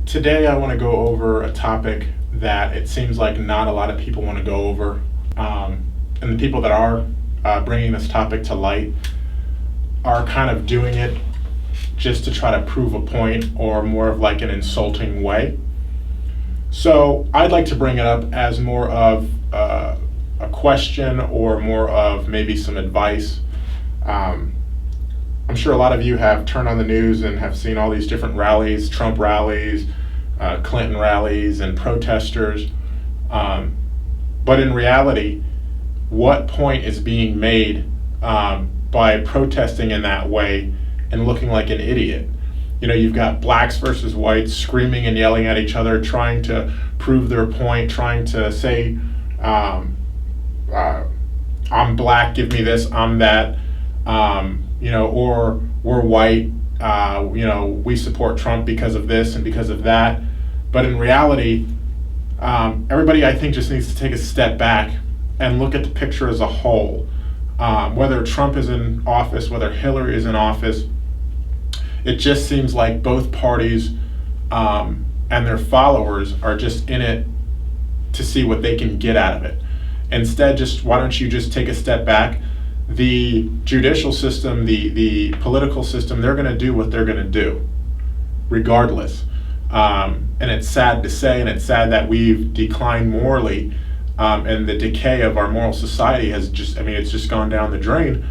Today I want to go over a topic that it seems like not a lot of people want to go over. And the people that are bringing this topic to light are kind of doing it just to try to prove a point or more of like an insulting way. So I'd like to bring it up as more of a question or more of maybe some advice. I'm sure a lot of you have turned on the news and have seen all these different rallies, Trump rallies, Clinton rallies, and protesters. But in reality, what point is being made by protesting in that way and looking like an idiot? You know, you've got blacks versus whites screaming and yelling at each other, trying to prove their point, trying to say, I'm black, give me this, I'm that, or we're white, we support Trump because of this and because of that. But in reality, everybody, I think, just needs to take a step back and look at the picture as a whole. Whether Trump is in office, whether Hillary is in office, it just seems like both parties and their followers are just in it to see what they can get out of it. Instead, why don't you just take a step back? The judicial system, the political system, they're going to do what they're going to do, regardless. And it's sad to say, and it's sad that we've declined morally, and the decay of our moral society has it's just gone down the drain.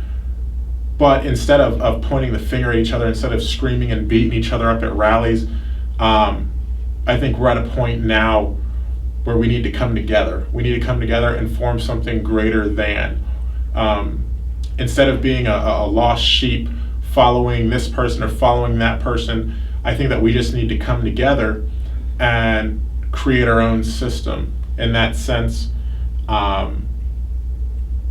But instead of pointing the finger at each other, instead of screaming and beating each other up at rallies, I think we're at a point now where we need to come together. We need to come together and form something greater than. Instead of being a lost sheep following this person or following that person, I think that we just need to come together and create our own system. In that sense,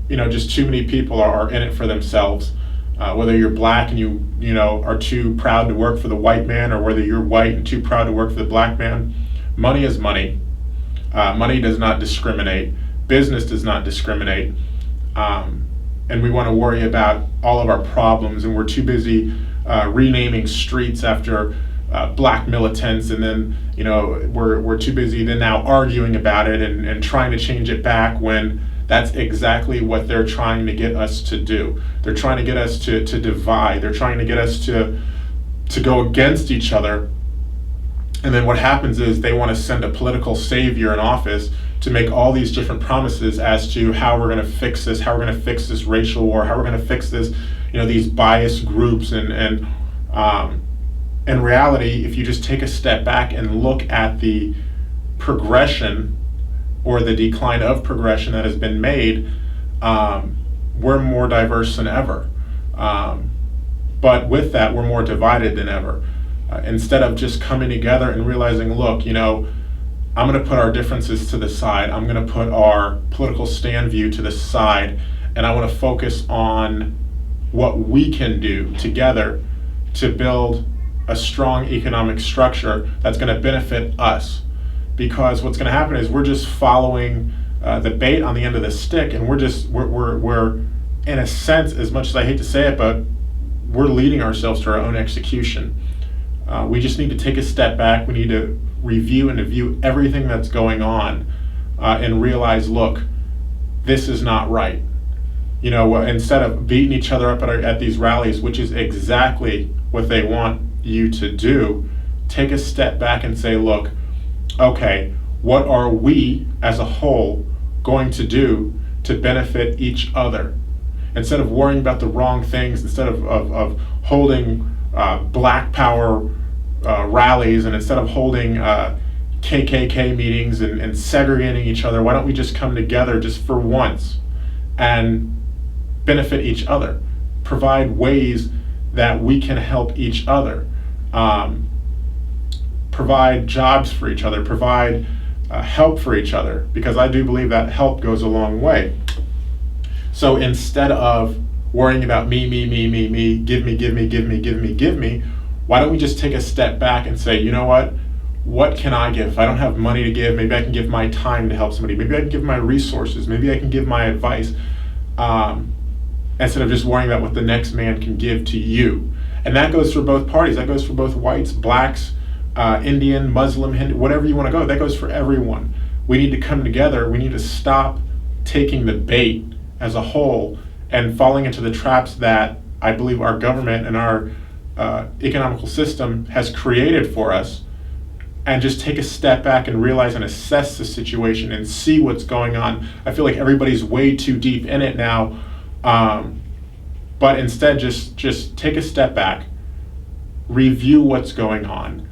just too many people are in it for themselves. Whether you're black and you are too proud to work for the white man, or whether you're white and too proud to work for the black man, money is money. Money does not discriminate. Business does not discriminate. And we want to worry about all of our problems, and we're too busy renaming streets after black militants, and then we're too busy then now arguing about it and trying to change it back, when that's exactly what they're trying to get us to do. They're trying to get us to divide. They're trying to get us to go against each other. And then what happens is they want to send a political savior in office to make all these different promises as to how we're going to fix this, how we're going to fix this racial war, how we're going to fix this, these biased groups. And in reality, if you just take a step back and look at the progression or the decline of progression that has been made, we're more diverse than ever. But with that, we're more divided than ever. Instead of just coming together and realizing, look, I'm going to put our differences to the side. I'm going to put our political stand view to the side, and I want to focus on what we can do together to build a strong economic structure that's going to benefit us. Because what's going to happen is we're just following the bait on the end of the stick, and we're in a sense, as much as I hate to say it, but we're leading ourselves to our own execution. We just need to take a step back. We need to review and view everything that's going on and realize, look, this is not right. Instead of beating each other up at these rallies, which is exactly what they want you to do, take a step back and say, look, okay, what are we as a whole going to do to benefit each other? Instead of worrying about the wrong things, instead of holding black power rallies, and instead of holding KKK meetings and segregating each other, why don't we just come together just for once and benefit each other, provide ways that we can help each other, provide jobs for each other, provide help for each other, because I do believe that help goes a long way. So instead of worrying about me, give me, why don't we just take a step back and say, what can I give? If I don't have money to give, maybe I can give my time to help somebody. Maybe I can give my resources. Maybe I can give my advice. Instead of just worrying about what the next man can give to you. And that goes for both parties. That goes for both whites, blacks, Indian, Muslim, Hindu, whatever you want to go, that goes for everyone. We need to come together. We need to stop taking the bait as a whole and falling into the traps that I believe our government and our economical system has created for us, and just take a step back and realize and assess the situation and see what's going on. I feel like everybody's way too deep in it now, but instead just take a step back, review what's going on.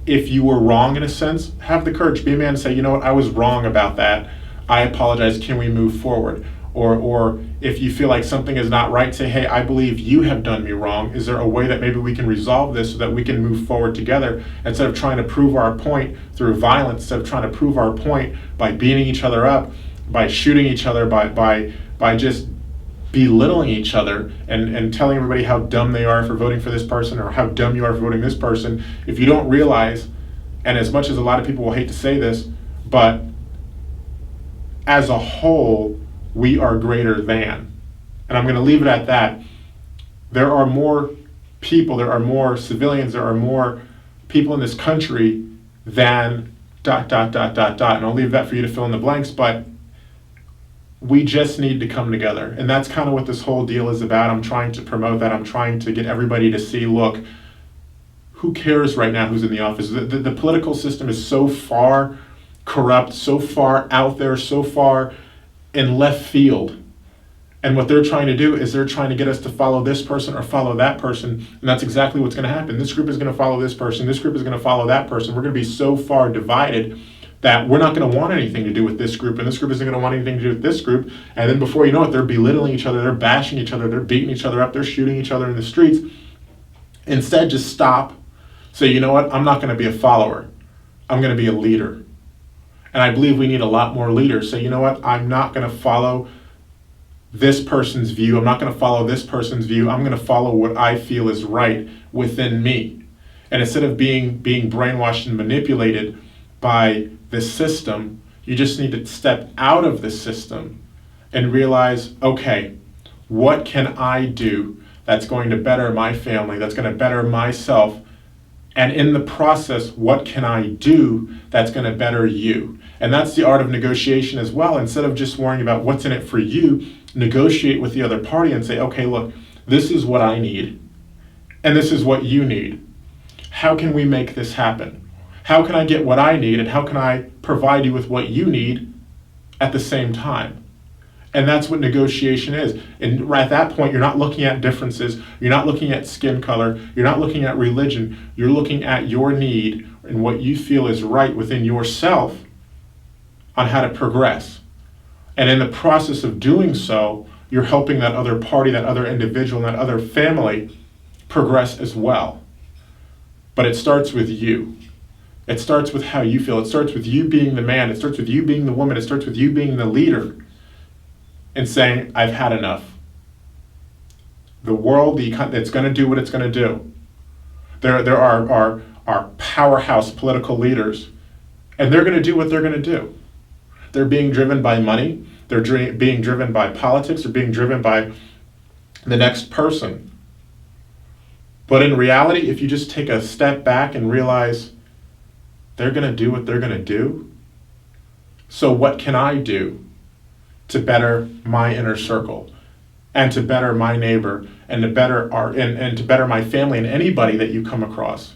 If you were wrong in a sense, have the courage, be a man and say, you know what, I was wrong about that. I apologize, can we move forward? Or if you feel like something is not right, say, hey, I believe you have done me wrong. Is there a way that maybe we can resolve this so that we can move forward together, instead of trying to prove our point through violence, instead of trying to prove our point by beating each other up, by shooting each other, by just belittling each other and telling everybody how dumb they are for voting for this person or how dumb you are for voting this person. If you don't realize, and as much as a lot of people will hate to say this, but as a whole, we are greater than. And I'm going to leave it at that. There are more people, there are more civilians, there are more people in this country than ... And I'll leave that for you to fill in the blanks, but we just need to come together. And that's kind of what this whole deal is about. I'm trying to promote that. I'm trying to get everybody to see, look, who cares right now who's in the office? The political system is so far corrupt, so far out there, so far in left field. And what they're trying to do is they're trying to get us to follow this person or follow that person. And that's exactly what's going to happen. This group is going to follow this person. This group is going to follow that person. We're going to be so far divided that we're not going to want anything to do with this group, and this group isn't going to want anything to do with this group. And then before you know it, they're belittling each other, they're bashing each other, they're beating each other up, they're shooting each other in the streets. Instead, just stop. Say, you know what? I'm not going to be a follower. I'm going to be a leader. And I believe we need a lot more leaders. Say, you know what? I'm not going to follow this person's view. I'm not going to follow this person's view. I'm going to follow what I feel is right within me. And instead of being brainwashed and manipulated by this system, you just need to step out of the system and realize, okay, what can I do that's going to better my family, that's going to better myself? And in the process, what can I do that's going to better you? And that's the art of negotiation as well. Instead of just worrying about what's in it for you, negotiate with the other party and say, okay, look, this is what I need, and this is what you need. How can we make this happen? How can I get what I need, and how can I provide you with what you need at the same time? And that's what negotiation is. And at that point, you're not looking at differences. You're not looking at skin color. You're not looking at religion. You're looking at your need and what you feel is right within yourself on how to progress. And in the process of doing so, you're helping that other party, that other individual, and that other family progress as well. But it starts with you. It starts with how you feel. It starts with you being the man. It starts with you being the woman. It starts with you being the leader and saying, I've had enough. The world, it's going to do what it's going to do. There are powerhouse political leaders, and they're going to do what they're going to do. They're being driven by money. They're being driven by politics. They're being driven by the next person. But in reality, if you just take a step back and realize they're going to do what they're going to do, so what can I do to better my inner circle, and to better my neighbor, and to better and to better my family and anybody that you come across?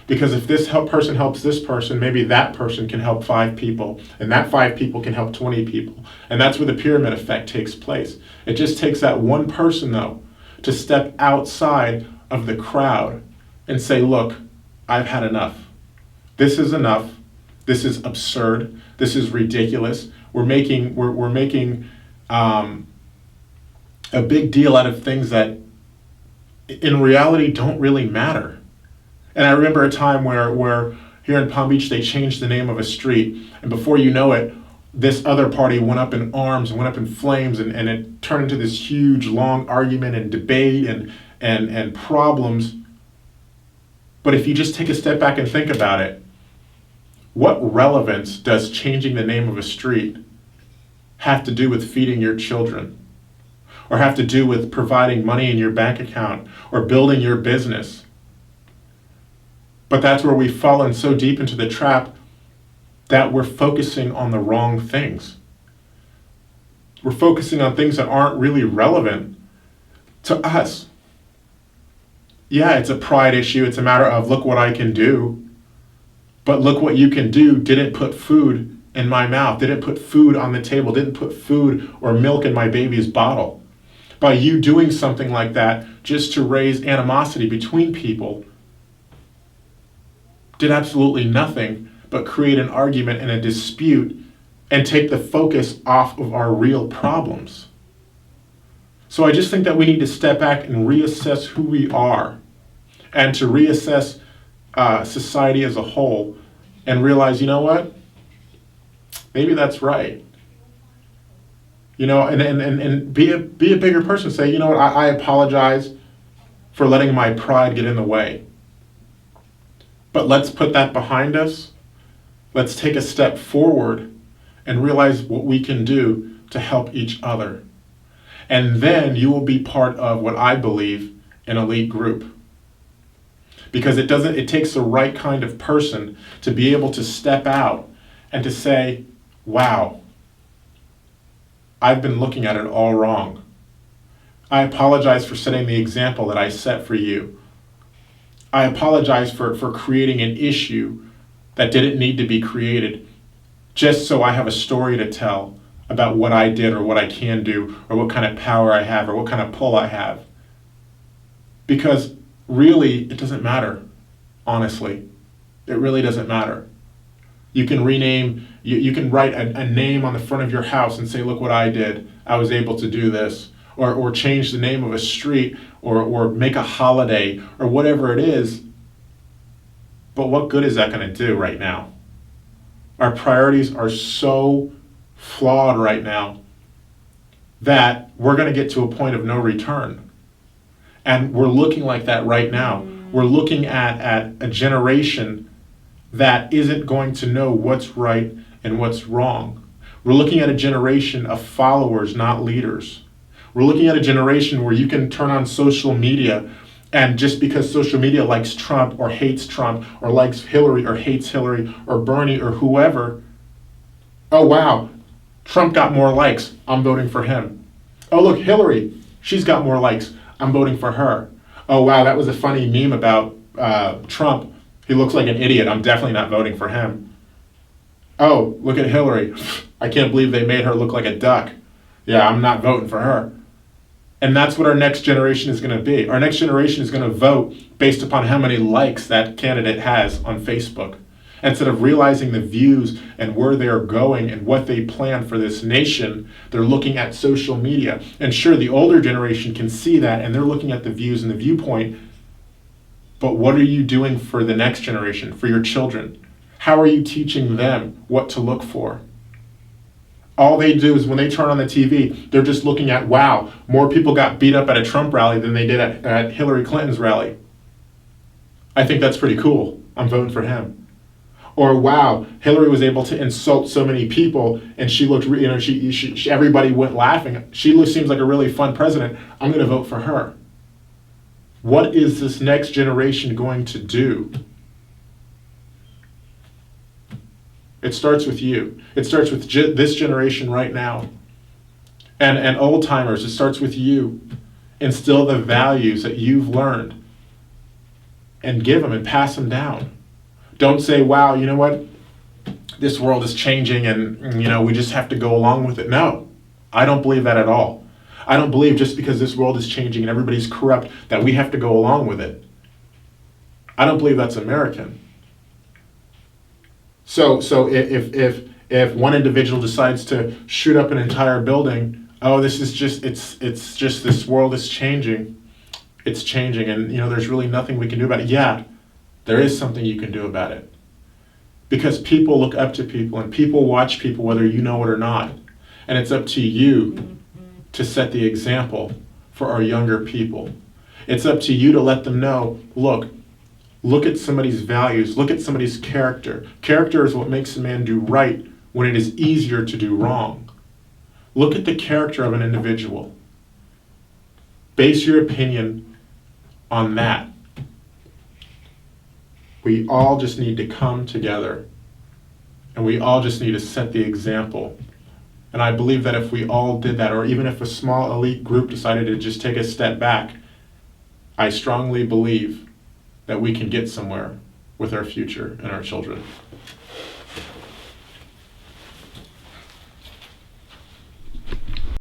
Because if this person helps this person, maybe that person can help 5 people, and that 5 people can help 20 people. And that's where the pyramid effect takes place. It just takes that one person, though, to step outside of the crowd and say, look, I've had enough. This is enough. This is absurd. This is ridiculous. We're making a big deal out of things that in reality don't really matter. And I remember a time where here in Palm Beach, they changed the name of a street, and before you know it, this other party went up in arms and went up in flames, and it turned into this huge, long argument and debate and problems. But if you just take a step back and think about it, what relevance does changing the name of a street have to do with feeding your children? Or have to do with providing money in your bank account or building your business? But that's where we've fallen so deep into the trap that we're focusing on the wrong things. We're focusing on things that aren't really relevant to us. Yeah, it's a pride issue. It's a matter of, look what I can do. But look what you can do didn't put food in my mouth, didn't put food on the table, didn't put food or milk in my baby's bottle. By you doing something like that just to raise animosity between people did absolutely nothing but create an argument and a dispute and take the focus off of our real problems. So I just think that we need to step back and reassess who we are and to reassess society as a whole and realize, you know what? Maybe that's right. You know, and be a bigger person. Say, you know what, I apologize for letting my pride get in the way. But let's put that behind us. Let's take a step forward and realize what we can do to help each other. And then you will be part of what I believe an elite group. Because it takes the right kind of person to be able to step out and to say, wow, I've been looking at it all wrong. I apologize for setting the example that I set for you. I apologize for creating an issue that didn't need to be created just so I have a story to tell about what I did or what I can do or what kind of power I have or what kind of pull I have. Because really, it doesn't matter, honestly. It really doesn't matter. You can rename, you can write a name on the front of your house and say, look what I did. I was able to do this. Or change the name of a street or make a holiday or whatever it is. But what good is that going to do right now? Our priorities are so flawed right now that we're going to get to a point of no return. And we're looking like that right now. We're looking at a generation that isn't going to know what's right and what's wrong. We're looking at a generation of followers, not leaders. We're looking at a generation where you can turn on social media and just because social media likes Trump or hates Trump or likes Hillary or hates Hillary or Bernie or whoever, oh wow, Trump got more likes, I'm voting for him. Oh look, Hillary, she's got more likes, I'm voting for her. Oh wow, that was a funny meme about Trump. He looks like an idiot, I'm definitely not voting for him. Oh, look at Hillary. I can't believe they made her look like a duck. Yeah, I'm not voting for her. And that's what our next generation is going to be. Our next generation is going to vote based upon how many likes that candidate has on Facebook. Instead of realizing the views and where they're going and what they plan for this nation, they're looking at social media. And sure, the older generation can see that and they're looking at the views and the viewpoint. But what are you doing for the next generation, for your children? How are you teaching them what to look for? All they do is when they turn on the TV, they're just looking at, wow, more people got beat up at a Trump rally than they did at Hillary Clinton's rally. I think that's pretty cool. I'm voting for him. Or wow, Hillary was able to insult so many people and she looked, she everybody went laughing. She seems like a really fun president. I'm going to vote for her. What is this next generation going to do? It starts with you. It starts with this generation right now. And old timers, it starts with you. Instill the values that you've learned and give them and pass them down. Don't say, wow, you know what? This world is changing and we just have to go along with it. No, I don't believe that at all. I don't believe just because this world is changing and everybody's corrupt that we have to go along with it. I don't believe that's American. So if one individual decides to shoot up an entire building, oh, this is just it's just this world is changing. It's changing and there's really nothing we can do about it. Yeah, there is something you can do about it. Because people look up to people and people watch people whether you know it or not. And it's up to you to set the example for our younger people. It's up to you to let them know, look at somebody's values, look at somebody's character. Character is what makes a man do right when it is easier to do wrong. Look at the character of an individual. Base your opinion on that. We all just need to come together, and we all just need to set the example. And I believe that if we all did that, or even if a small elite group decided to just take a step back, I strongly believe that we can get somewhere with our future and our children.